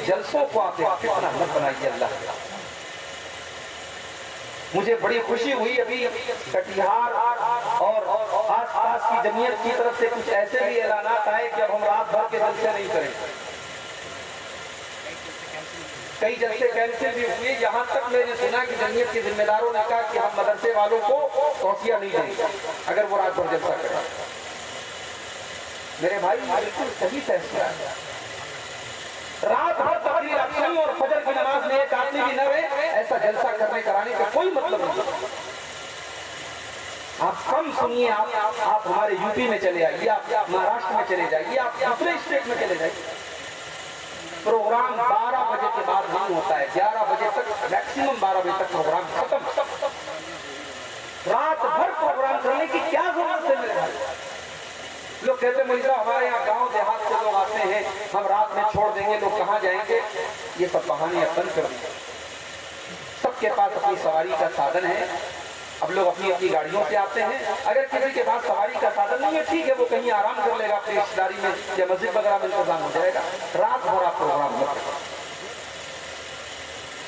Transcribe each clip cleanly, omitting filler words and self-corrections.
जलसों को आप एक फितना मत बनाइए अल्लाह। मुझे बड़ी खुशी हुई अभी कटिहार और आसपास की जमीयत की तरफ से कुछ ऐसे भी ऐलानात आए कि अब हम रात भर के जलसे नहीं करेंगे। कई जलसे कैंसिल भी हुए। यहाँ तक मैंने सुना कि जमीयत के जिम्मेदारों ने कहा कि हम मदरसे वालों को तौसिया नहीं देंगे अगर वो रात भर जलसा करें। मेरे भाई बिल्कुल सही फैसला है। रात भर तकरीर आप सुनिए और फजर की नमाज में एक आदमी भी न रहे, ऐसा जलसा करने कराने का कोई मतलब नहीं। आप कम सुनिए, आप हमारे यूपी में चले आइए, आप महाराष्ट्र में चले जाइए, आप दूसरे स्टेट में चले जाइए, प्रोग्राम 12 बजे के बाद नहीं होता है। 11 बजे तक मैक्सिमम 12 बजे तक प्रोग्राम खत्म। रात भर प्रोग्राम करने की क्या जरूरत है मेरे भाई? लोग कहते हैं मुझे हमारे यहाँ गांव देहात से लोग आते हैं, हम रात में छोड़ देंगे, लोग कहाँ जाएंगे? ये सब कहानियां बंद कर दी। सबके पास अपनी सवारी का साधन है। अब लोग अपनी अपनी गाड़ियों से आते हैं। अगर किसी के पास सवारी का साधन नहीं है, ठीक है, वो कहीं आराम कर लेगा, अपनी रिश्तेदारी में या मस्जिद वगैरह में इंतजाम हो जाएगा। रात भर आप प्रोग्राम मत करें।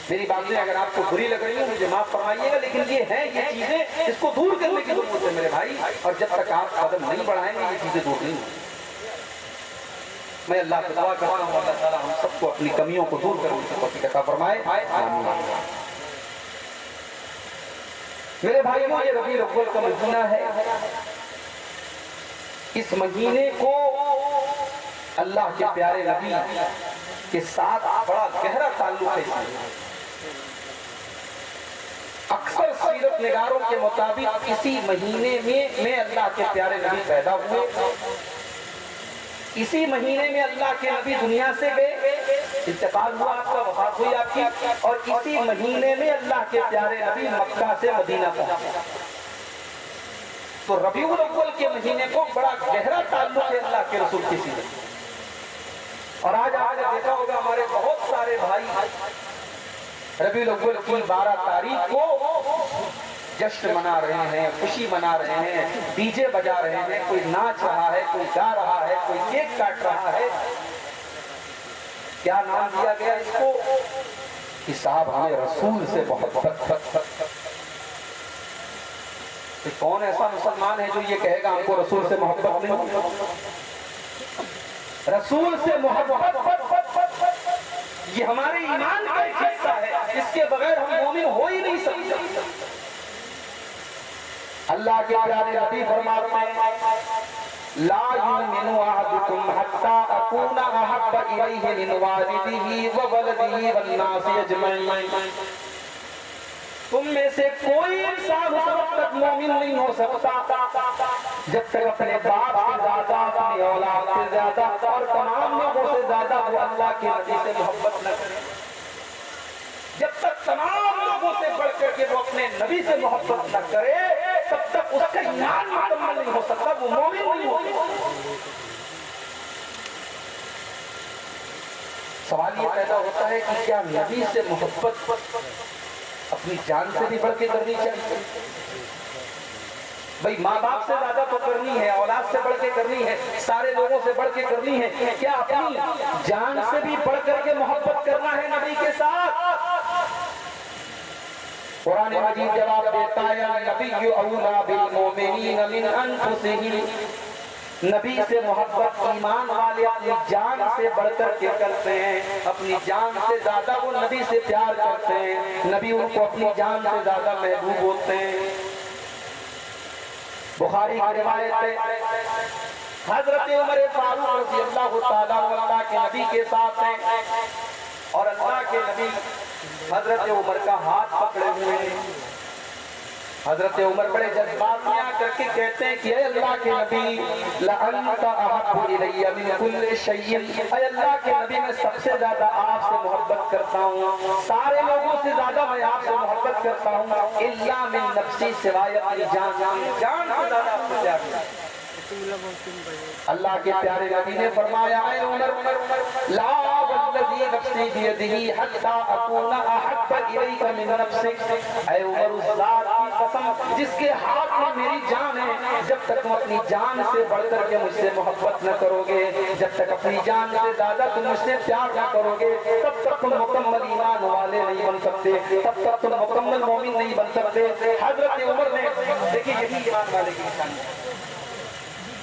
मेरी बातें अगर आपको बुरी लग रही है मुझे माफ फरमाइएगा, लेकिन ये है, ये चीजें इसको दूर करने की जरूरत है मेरे भाई। और जब तक आप कदम नहीं बढ़ाएंगे ये चीजें दूर नहीं होंगी। मैं अल्लाह से दुआ करता हूँ अल्लाह ताला हम सबको अपनी कमियों को दूर करने की तौफीक अता फरमाए। आमीन। मेरे भाइयों, ये रबीउल अव्वल का महीना है। इस महीने को अल्लाह के प्यारे नबी के साथ बड़ा गहरा ताल्लुक है। अक्सर सीरत निगारों के मुताबिक इसी महीने में अल्लाह के प्यारे नबी पैदा हुए, इसी महीने में अल्लाह के नबी दुनिया से गए, इंतकाल हुआ आपका, वफात हुई आपकी, और इसी महीने में अल्लाह के प्यारे नबी मक्का से मदीना पहुंचे। तो रबीउल अव्वल के महीने को बड़ा गहरा ताल्लुक है अल्लाह के रसूल की सीरत। और आज आपने देखा होगा हमारे बहुत सारे भाई रबीउल अव्वल की 12 तारीख को जश्न मना रहे हैं, खुशी मना रहे हैं, डीजे बजा रहे हैं, कोई नाच रहा है, कोई गा रहा है, कोई केक काट रहा है। क्या नाम दिया गया इसको कि साहब हमें रसूल से मोहब्बत। तो कौन ऐसा मुसलमान है जो ये कहेगा हमको रसूल से मोहब्बत नहीं? रसूल से मोहब्बत ये हमारे ईमान का एक हिस्सा है, इसके बगैर हम मोमिन हो ही नहीं सकते। अल्लाह के प्यारे नबी फरमाते हैं ला युमिनु अहदुकुम हत्ता अकूना अहब्बा इलैहि मिन वालिदिही व वलदिही वन नासि अजमईन। तुम में से कोई इंसान उस वक्त तक मोमिन नहीं हो सकता जब तक अपने बाप से ज्यादा, अपनी औलाद से ज्यादा और तमाम लोगों से ज्यादा वो अल्लाह के नबी से मोहब्बत न करे। जब तक तमाम लोगों से बढ़ करके वो अपने नबी से मोहब्बत न करे तब तक उसका ईमान मुकम्मल नहीं हो सकता, वो मोमिन नहीं हो सकता। सवाल ये पैदा होता है कि क्या नबी से मोहब्बत अपनी जान से भी बढ़ के करनी चाहिए? भाई माँ बाप से ज्यादा तो करनी है, औलाद से बढ़ के करनी है, सारे लोगों से बढ़ के करनी है। क्या अपनी जान से भी बढ़ करके मोहब्बत करना है नबी के साथ? कुरान मजीद जवाब देता है नबी औला बिल मोमिनीन मिन अनफुसिहिम। नबी से मोहब्बत ईमान वाले अपनी जान से बढ़कर के करते हैं, अपनी जान से ज्यादा वो नबी से प्यार करते हैं, नबी उनको अपनी जान से ज्यादा महबूब होते हैं। बुखारी की रिवायत है हजरत उमर फारूक रज़ी अल्लाह ताला अल्लाह के नबी के साथ हैं और अल्लाह के नबी हजरत उमर का हाथ पकड़े हुए हैं। हजरत उमर बड़े जज्बात में आकर के कहते हैं कि अल्लाह के नबी लअन्ता अहब्बु इलैया मिन कुल्लि शैइन। अल्लाह के नबी मैं सबसे ज्यादा आपसे मोहब्बत करता हूँ, सारे लोगों से ज्यादा मैं आपसे मोहब्बत करता हूँ, इल्ला मिन नफ्सी सिवाय अपनी जान से ज्यादा आपसे प्यार करता हूँ। अल्लाह के प्यारे नबी ने फरमाया है उमर ला वल्लज़ी नफ्सी बियदिही हत्ता अकूना अहब्बा इलैका मिन नफ्सिक। ऐ उमर उस ज़ात की कसम जिसके हाथ में मेरी जान है, जब तक तुम अपनी जान से बढ़कर के मुझसे मोहब्बत न करोगे, जब तक अपनी जान से ज्यादा तुम मुझसे प्यार न करोगे, तब तक तुम मुकम्मल ईमान वाले नहीं बन सकते, तब तक तुम मुकम्मल मोमिन नहीं बन सकते। हजरत उमर ने देखिए यही ईमान वाले की निशानी है।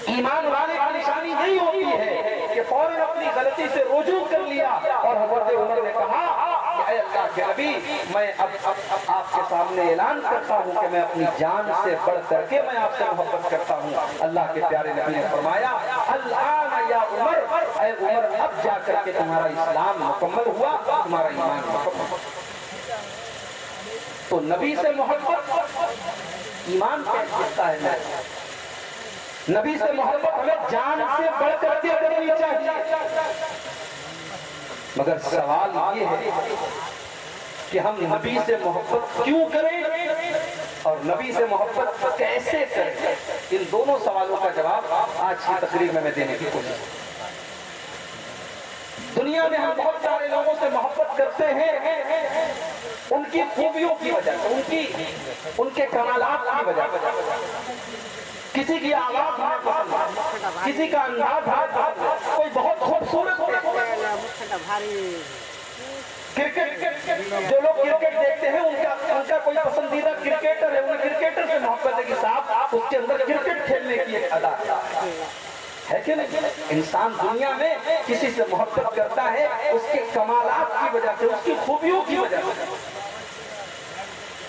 ईमान वाले की निशानी यही होती है कि फौरन अपनी गलती से रुजू कर लिया और हजरत उमर ने कहा कि अल्लाह के नबी, मैं अब आपके सामने ऐलान करता हूँ कि मैं अपनी जान से बढ़ करके मैं आपसे मोहब्बत करता हूँ। अल्लाह के प्यारे नबी ने फरमाया, अल्लाह या उमर, ऐ उमर, अब जा करके तुम्हारा इस्लाम मुकम्मल हुआ, तुम्हारा ईमान मुकम्मल। तो नबी से मोहब्बत ईमान का हिस्सा है। नबी से मोहब्बत हमें जान से बढ़ करके करनी चाहिए। मगर सवाल ये है कि हम नबी से मोहब्बत क्यों करें और नबी से मोहब्बत कैसे करें। इन दोनों सवालों का जवाब आज की तकरीर में मैं देने की कोशिश। दुनिया में हम बहुत सारे लोगों से मोहब्बत करते हैं उनकी खूबियों की वजह से, उनके कमालात की वजह से। किसी की आवाज हमें पसंद, किसी का अंदाज है, कोई बहुत खूबसूरत क्रिकेट, जो लोग क्रिकेट देखते हैं उनका कोई पसंदीदा क्रिकेटर है, उन्हें क्रिकेटर से मोहब्बत है कि साहब उसके अंदर क्रिकेट खेलने की एक अदा है कि नहीं। इंसान दुनिया में किसी से मोहब्बत करता है उसके कमालात की वजह से, उसकी खूबियों की वजह से।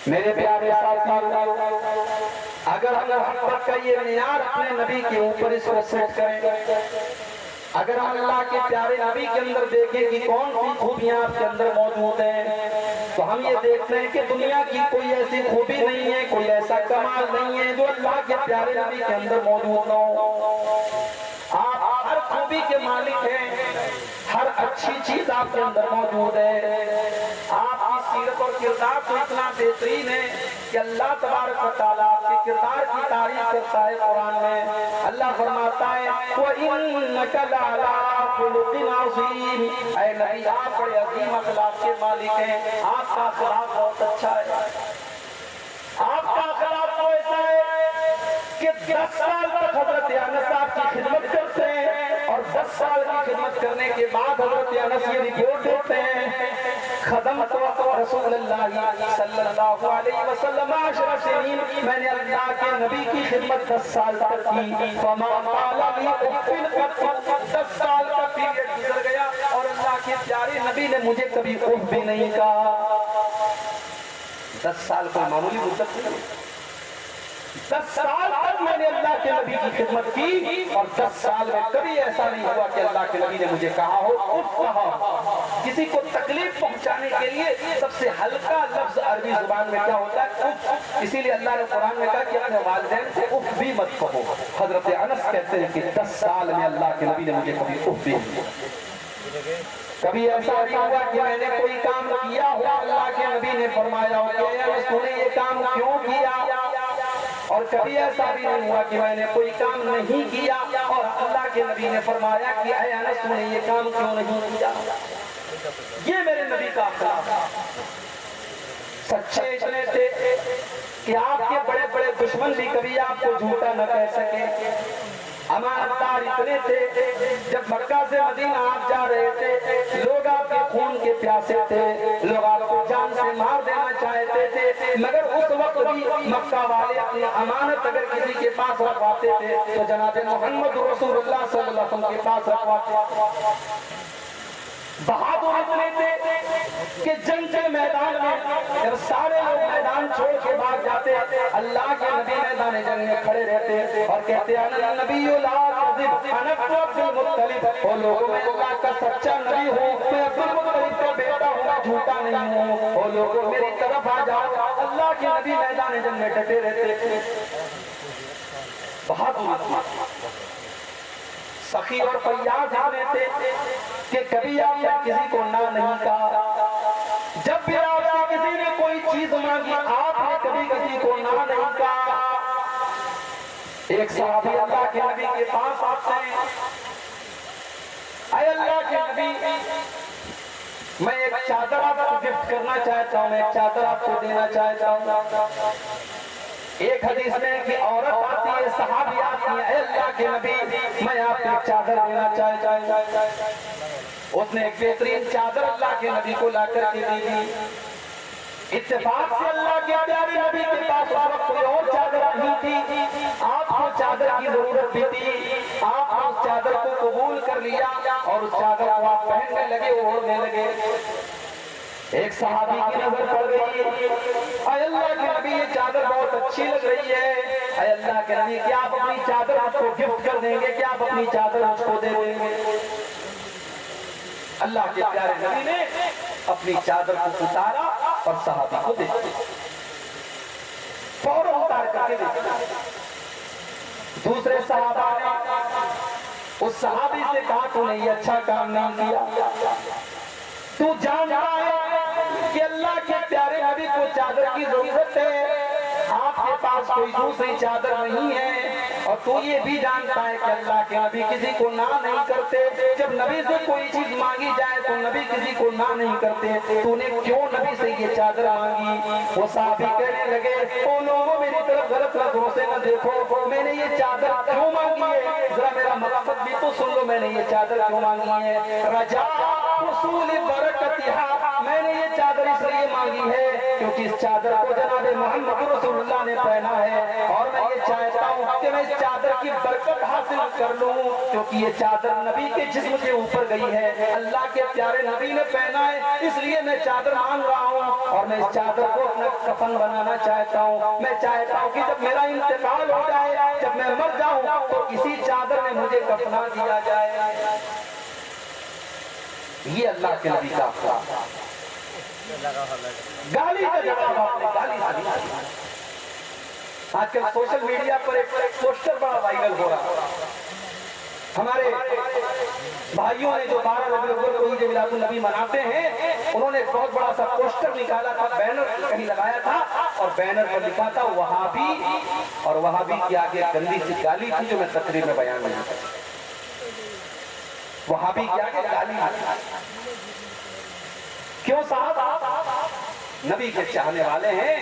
मेरे प्यारे साथी, अगर हम मोहब्बत का ये मियार अपने नबी के ऊपर इसको सेट करें, अगर हम अल्लाह के प्यारे नबी के अंदर देखें कि कौन सी खूबियां आपके अंदर मौजूद हैं, तो हम ये देखते हैं कि दुनिया की कोई ऐसी खूबी नहीं है, कोई ऐसा कमाल नहीं है जो अल्लाह के प्यारे नबी के अंदर मौजूद न हो। आप हर खूबी के मालिक हैं, हर अच्छी चीज आपके अंदर मौजूद है। आपकी सीरत और किरदार तो इतना बेहतरीन है कि अल्लाह तबारक व तआला आपके किरदार की तारीफ करता है कुरान में। अल्लाह फरमाता है, व इन्नका लअला खुलुकिन अज़ीम, ऐ नबी आप बड़े अजीम अखलाक के मालिक हैं, आपका अखलाक बहुत अच्छा है। आपका अखलाक तो ऐसा है कि 10 साल तक हजरत अनस आपकी खिदमत करते हैं और 10 साल की खिदमत करने के बाद हजरत अनस ये रिपोर्ट देते हैं, खदम तो रसूलुल्लाह सल्लल्लाहु अलैहि वसल्लम 10 सनीन, मैंने अल्लाह के नबी की खिदमत 10 साल तक की। फमा काला ली उफ़िन कत, 10 साल का पीरियड गुजर गया और अल्लाह के प्यारे नबी ने मुझे कभी उफ़ भी नहीं कहा। 10 साल कोई मामूली मुद्दत नहीं। 10 साल तक मैंने अल्लाह के नबी की खिदमत की और 10 साल में कभी ऐसा नहीं हुआ कि अल्लाह के नबी ने मुझे कहा हो उफ़ कहा। किसी को तकलीफ पहुंचाने के लिए सबसे हल्का लफ्ज अरबी जुबान में क्या होता है, उफ़। इसीलिए अल्लाह ने कुरान में कहा कि अपने वालिदैन से उफ़ भी मत कहो। हजरत अनस कहते हैं कि 10 साल में अल्लाह के नबी ने मुझे कभी उफ़ भी नहीं। कभी ऐसा नहीं हुआ कि मैंने कोई काम किया हो, अल्लाह के नबी ने फरमाया हो कि तूने ये काम क्यों किया, और कभी ऐसा भी नहीं हुआ कि मैंने कोई काम नहीं किया और अल्लाह के नबी ने फरमाया कि ऐ अनस तूने ये काम क्यों नहीं किया। ये मेरे नबी का अखलाक। सच्चे इतने थे कि आपके बड़े बड़े दुश्मन भी कभी आपको झूठा न कह सके। अमानतदार इतने थे, जब मक्का से मदीना आप जा रहे थे, लोग आपके खून के प्यासे थे, लोग आपको जान से मार देना चाहते थे, मगर उस वक्त भी मक्का वाले अपनी अमानत अगर किसी के पास रखवाते थे तो जनाब मोहम्मद रसूलुल्लाह सल्लल्लाहु अलैहि वसल्लम के पास रखवाते। बहादुर इतने थे कि जंग के मैदान में जब सारे लोग मैदान छोड़ के भाग जाते, अल्लाह के नबी मैदान जंग में खड़े रहते और कहते अना नबियुल काज़िब अना अब्दुल मुत्तलिब, ओ लोगों मैं अल्लाह का सच्चा नबी हूँ, मैं अब्दुल मुत्तलिब का बेटा हूँ, मैं झूठा नहीं हूँ, ओ लोगों मेरी तरफ आ जाओ। अल्लाह के नबी मैदान जंग में डटे रहते। बहादुर सखी और फैयाज इतने थे कि कभी आपने किसी को ना नहीं कहा। जब भी आपसे किसी ने कोई चीज मांगी आपने कभी किसी को ना नहीं कहा। एक सहाबी अल्लाह के नबी के पास आते हैं, अय अल्लाह के नबी मैं एक चादर आपको गिफ्ट करना चाहता हूँ, मैं एक चादर आपको देना चाहता हूँ। एक हदीस में कि औरत आती है, सहाबी आती है, अल्लाह के नबी मैं आपको एक चादर देना चाहता। उसने एक बेहतरीन चादर अल्लाह के नबी को ला करके दी थी। इत्तेफाक से अल्लाह के प्यारे नबी के पास उस वक्त कोई और चादर नहीं थी, आपको चादर की जरूरत भी थी। आप उस चादर को कबूल कर लिया और उस चादर को आप पहनने लगे, ओढ़ने लगे। एक सहाबी की नजर पड़ गई, अल्लाह के नबी ये चादर बहुत अच्छी लग रही है। अल्लाह के नबी क्या आप अपनी चादर आपको गिफ्ट कर देंगे, क्या आप अपनी चादर उसको दे देंगे? अल्लाह के प्यारे नबी ने अपनी चादर को उतारा और सहाबी को दे दिया, फौरन उतार करके दे दिया। दूसरे सहाबा ने उस सहाबी से कहा तूने ये अच्छा काम नहीं किया, तू जानता है कि अल्लाह के प्यारे नबी को चादर की जरूरत है, आपके पास कोई दूसरी चादर नहीं है, और तू ये भी जानता है कि अल्लाह के नबी किसी को ना नहीं करते। जब नबी से कोई चीज मांगी जाए तो नबी किसी को ना नहीं करते, तूने क्यों नबी से ये चादर मांगी? वो साहबी कहने लगे, ओ लोगों मेरी तरफ गलत नजरों से न देखो, मैंने ये चादर क्यों मांगी है, जरा मेरा मकसद भी तो सुन लो, मैंने ये चादर क्यों मांगी है? रजा उसूल बरकतिहा, मैंने ये चादर इसलिए मांगी है क्योंकि इस चादर को जनाब मोहम्मद रसूलुल्लाह ने पहना है, और मैं ये चाहता हूँ कि मैं इस चादर की बरकत हासिल कर लूं, क्योंकि ये चादर नबी के जिस्म के ऊपर गई है, अल्लाह के प्यारे नबी ने पहना है, इसलिए मैं चादर मांग रहा हूँ, और मैं इस चादर को अपना कफन बनाना चाहता हूँ। मैं चाहता हूँ कि जब मेरा इंतकाल हो जाए, जब मैं मर जाऊँ, तो इसी चादर में मुझे कफना दिया जाए। ये अल्लाह के नबी का गाली का जवाब, आपने गाली दी। आजकल सोशल मीडिया पर एक पोस्टर बड़ा वायरल हो रहा है। हमारे भाइयों ने जो 12 रबीउल अव्वल को ईद मिलादुन नबी मनाते हैं, उन्होंने एक बहुत बड़ा सा पोस्टर निकाला था, बैनर कहीं लगाया था, और बैनर पर लिखा था वहाबी, और वहाबी की आगे गंदी सी गाली थी जो मैं तकरीर में बयान नहीं कर सकता। वहाबी की आगे गाली क्यों? साहब नबी के चाहने वाले हैं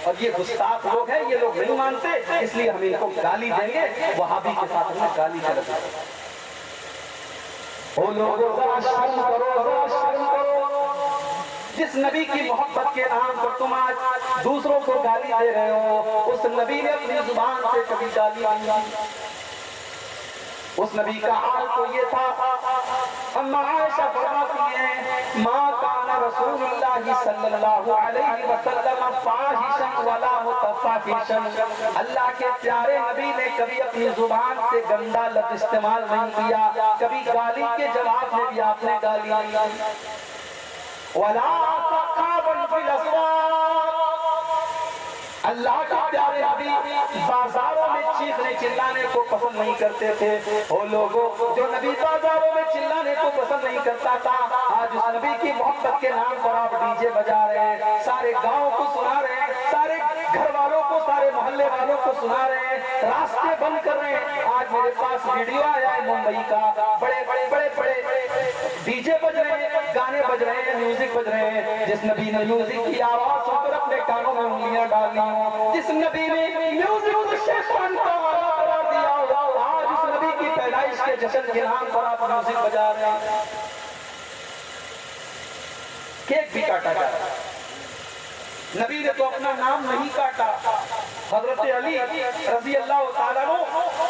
और ये गुस्ताख लोग हैं, ये लोग नहीं मानते, इसलिए हम इनको गाली देंगे। वहाबी के साथ हमने गाली कर दी। ओ लोगों जरा शर्म करो, जरा शर्म करो। जिस नबी की मोहब्बत के नाम पर तुम आज दूसरों को गाली दे रहे हो, उस नबी ने अपनी जुबान से कभी गाली नहीं दी। उस नबी का हाल तो ये था, अम्मा आयशा फरमाती हैं, मां काना रसूलुल्लाह सल्लल्लाहु अलैहि वसल्लम फाहिशन वला मुतफाहिशन, अल्लाह के प्यारे नबी ने कभी अपनी जुबान से गंदा लफ्ज इस्तेमाल नहीं किया, कभी गाली के जवाब में भी आपने गाली नहीं दी। वला सखाबन फिल अस्वाक, अल्लाह के प्यारे नबी बाजारों में चीखने चिल्लाने को पसंद नहीं करते थे। वो लोगों जो नबी बाजारों में चिल्लाने को पसंद नहीं करता था, आज उस नबी की मोहब्बत के नाम पर आप डीजे बजा रहे हैं, सारे गांव को सुना रहे हैं, सारे घर वालों को, सारे मोहल्ले वालों को सुना रहे हैं, रास्ते बंद कर रहे हैं। आज मेरे पास वीडियो आया है मुंबई का, बड़े बड़े बड़े बड़े डीजे बज रहे हैं, गाने बज रहे हैं, म्यूजिक बज रहे हैं। जिस नबी ने म्यूजिक की आवाज सुनकर अपने कानों में उंगलियां डाल ली, जिस नबी ने म्यूजिक को शैतान का आला करार दिया, आज उस नबी की पैदाइश के जश्न के नाम पर आप म्यूजिक बजा रहे हैं। केक भी काटा जा रहा है, नबी ने तो अपना नाम नहीं काटा। हजरत अली रज़ी अल्लाह तआला अन्हु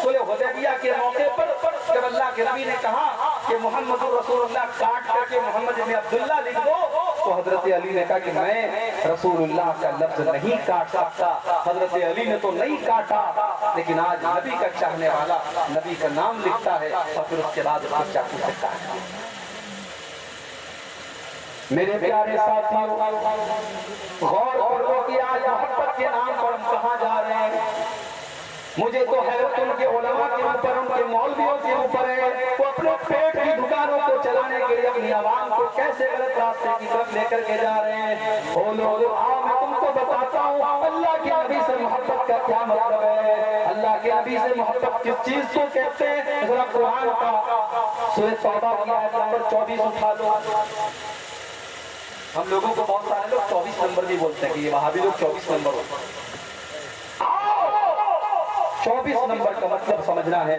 सुलह हुदैबिया के मौके पर जब अल्लाह के नबी ने कहा कि मोहम्मद रसूलुल्लाह काट करके मोहम्मद इब्न अब्दुल्लाह लिख दो, तो हजरत अली ने कहा कि मैं रसूलुल्लाह का लफ्ज नहीं काट सकता। हजरत अली ने तो नहीं काटा, लेकिन आज नबी का चाहने वाला नबी का नाम लिखता है और फिर उसके बाद उसको चाकू से काट देता। मेरे प्यारे साथियों, गौर करो कि आज मोहब्बत के नाम पर हम कहाँ जा रहे हैं। मुझे तो हैरत उनके उलमा के ऊपर, उनके मौलवियों के ऊपर है, वो अपने पेट की दुकानों को चलाने के लिए अपनी आवाम को कैसे गलत रास्ते की तरफ लेकर के जा रहे हैं। ओ लोगों, आओ मैं तुमको बताता हूँ अल्लाह के नबी से मोहब्बत का क्या मतलब है, अल्लाह के नबी से मोहब्बत किस चीज को कहते हैं। जरा कुरान का सूरह तौबा की आयत नंबर 24 उठा लो। हम लोगों को बहुत सारे लोग 24 नंबर भी बोलते हैं कि ये वहां भी लोग 24 नंबर होते हैं। आओ 24 नंबर का मतलब समझना है।